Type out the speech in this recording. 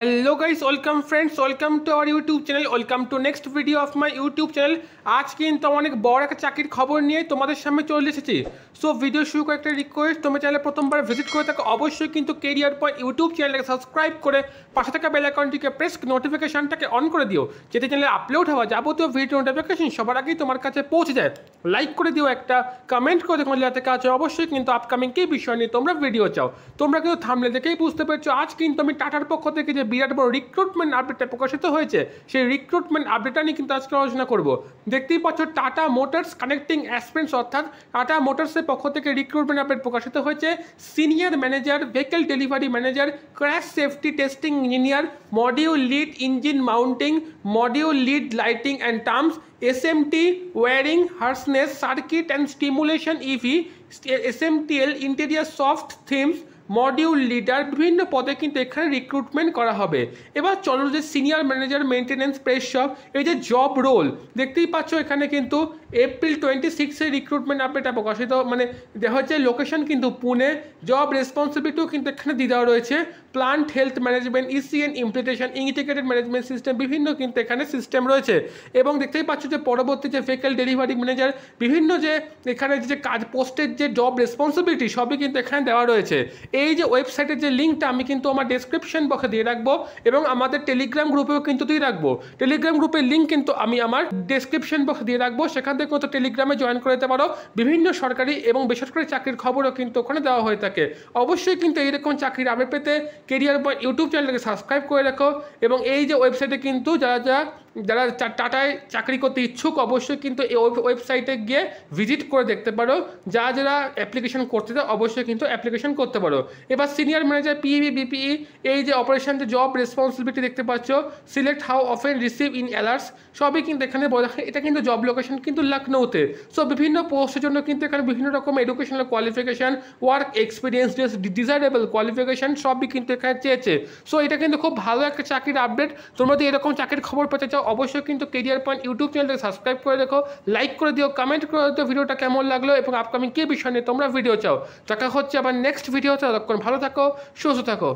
Hello guys welcome friends welcome to our YouTube channel welcome to next video of my YouTube channel. আজ কিন্তু অনেক বড় একটা চাকরির খবর নিয়ে তোমাদের সামনে চলে এসেছি। সো ভিডিও শুরু করে একটা রিকোয়েস্ট, তুমি চ্যানেলে প্রথমবার ভিজিট করে থাকো অবশ্যই কিন্তু কেরিয়ার পয়েন্ট ইউটিউব চ্যানেলটাকে সাবস্ক্রাইব করে পাশে থাকা বেল আইকনটিকে প্রেস নোটিফিকেশনটাকে অন করে দিও, যাতে চ্যানেলে আপলোড হওয়া যাবতীয় ভিডিও নোটিফিকেশন সবার আগেই তোমার কাছে পৌঁছে যায়। লাইক করে দিও, একটা কমেন্ট করে দেখো যাতে কাছে অবশ্যই কিন্তু আপকামিং কী বিষয় নিয়ে তোমরা ভিডিও চাও। তোমরা কিন্তু থাম্বনেল দেখেই বুঝতে পেরেছো আজ কিন্তু আমি টাটার পক্ষ থেকে যে বিরাট বড় রিক্রুটমেন্ট আপডেটটা প্রকাশিত হয়েছে সেই রিক্রুটমেন্ট আপডেটটা নিয়ে কিন্তু আজকে আলোচনা করব। দেখতেই পাচ্ছ টাটা মোটরস কানেক্টিং অ্যাসপিরেন্টস, অর্থাৎ টাটা মোটরসের পক্ষ থেকে রিক্রুটমেন্ট আপডেট প্রকাশিত হয়েছে। Senior manager, vehicle delivery manager, crash safety testing engineer, module lead engine mounting, module lead lighting and terms, SMT wiring harness circuit and stimulation EV, SMTL interior soft themes, module leader, বিভিন্ন পদে কিন্তু এখানে recruitment করা হবে। এবার চলো যে senior manager maintenance press shop, এই যে জব রোল দেখতেই পাচ্ছ এখানে কিন্তু এপ্রিল 26 রিক্রুটমেন্ট আপডেটটা প্রকাশিত, মানে দেখা হচ্ছে লোকেশন কিন্তু পুনে। জব রেসপন্সিবিলিটিও কিন্তু এখানে দিয়ে দেওয়া রয়েছে, plant health management, ECN implementation, integrated management system, বিভিন্ন কিন্তু এখানে সিস্টেম রয়েছে। এবং দেখতেই পাচ্ছ যে পরবর্তী যে ভেহিকল ডেলিভারি ম্যানেজার, বিভিন্ন যে এখানে যে কাজ পোস্টের যে জব রেসপন্সিবিলিটি সবই কিন্তু এখানে দেওয়া রয়েছে। এই যে ওয়েবসাইটের যে লিঙ্কটা আমি কিন্তু আমার ডেসক্রিপশন বক্সে দিয়ে রাখবো এবং আমাদের টেলিগ্রাম গ্রুপেও কিন্তু দিয়ে রাখবো। টেলিগ্রাম গ্রুপের লিঙ্ক কিন্তু আমি আমার ডেসক্রিপশন বক্সে দিয়ে রাখবো, সেখান থেকে কিন্তু টেলিগ্রামে জয়েন করে দিতে পারো। বিভিন্ন সরকারি এবং বেসরকারি চাকরির খবরও কিন্তু ওখানে দেওয়া হয়ে থাকে। অবশ্যই কিন্তু এইরকম চাকরির আপডেট পেতে কেরিয়ার পয়েন্ট ইউটিউব চ্যানেলটাকে সাবস্ক্রাইব করে রাখো। এবং এই যে ওয়েবসাইটে কিন্তু যারা টাটায় চাকরি করতে ইচ্ছুক অবশ্যই কিন্তু এই ওয়েবসাইটে গিয়ে ভিজিট করে দেখতে পারো। যারা অ্যাপ্লিকেশন করতে চাও অবশ্যই কিন্তু অ্যাপ্লিকেশন করতে পারো। এবার সিনিয়র ম্যানেজার PEB BPE, এই যে অপারেশন যে জব রেসপন্সিবিলিটি দেখতে পাচ্ছ, select how often receive in alerts, সবই কিন্তু এখানে বলা। এটা কিন্তু জব লোকেশন কিন্তু লখনৌতে। সো বিভিন্ন পোস্টের জন্য কিন্তু এখানে বিভিন্ন রকম educational qualification, work experience, desirable qualification সবই কিন্তু এখানে চেয়েছে। সো এটা কিন্তু খুব ভালো একটা চাকরির আপডেট। তোমরা যদি এরকম চাকরির খবর পেতে চাও অবশ্যই কিন্তু কেরিয়ার পয়েন্ট ইউটিউব চ্যানেলটাকে সাবস্ক্রাইব করে দেখো, লাইক করে দিও, কমেন্ট করে দিও ভিডিওটা কেমন লাগলো এবং আপকামিং কী বিষয় নিয়ে তোমরা ভিডিও চাও। দেখা হচ্ছে আবার নেক্সট ভিডিওতে। ততক্ষণ ভালো থাকো, সুস্থ থাকো।